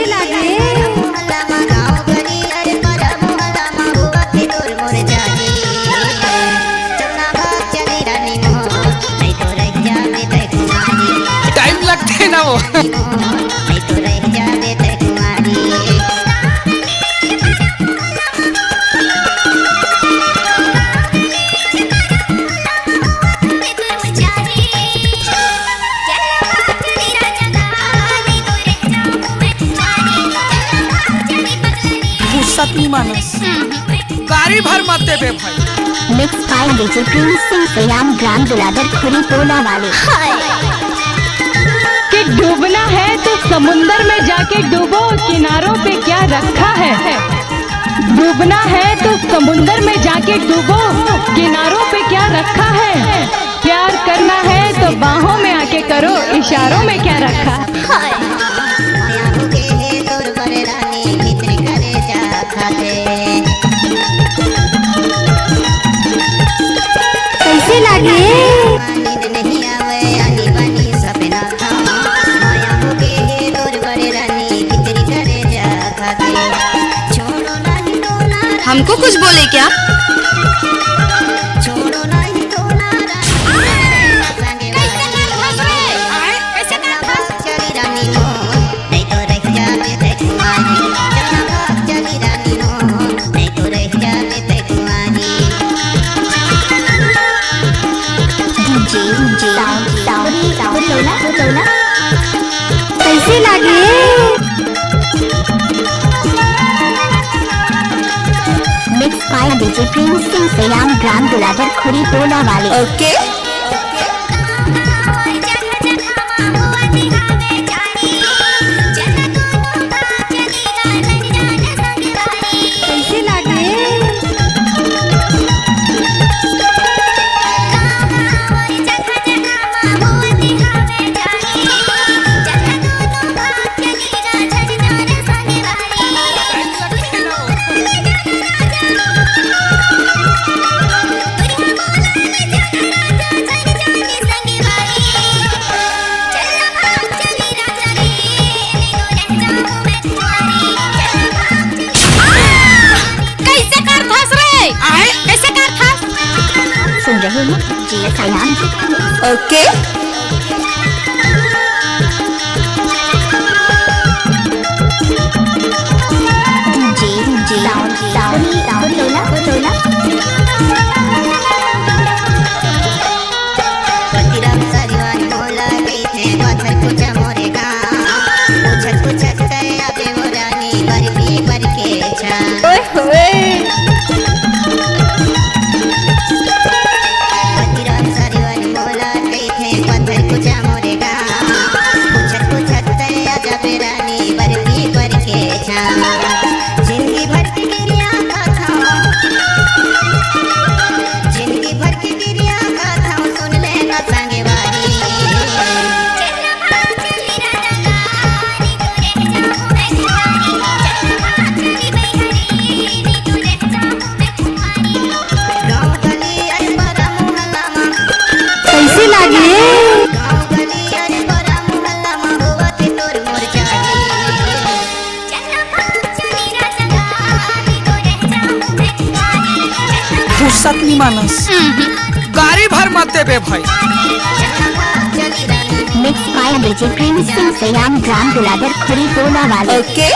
कैसे लागे टाइम लगते ना वो। सती मानस गाड़ी भर मत दे बे भाई। Mix by DJ Prince Singh Sayam ग्राम दुलाधर खुरी टोला वाले। कि डूबना है तो समुंदर में जाके डूबो, किनारों पे क्या रखा है। डूबना है तो समुंदर में जाके डूबो, किनारों पे क्या रखा है। प्यार करना है तो बाहों में आके करो, इशारों में क्या रखा है। कैसे लागे हमको कुछ बोले क्या? कैसे लागे mix by DJ Prince Singh Sayam ग्राम दुलाधर खुरी टोला वाले। ओके कैसे लागे सुन रहे हैं जी सयाम जी। ओके सती मानस गाड़ी भर मत दे बे भाई। Mix by DJ Prince Singh Sayam ग्राम दुलाधर खुरी टोला वाले। ओके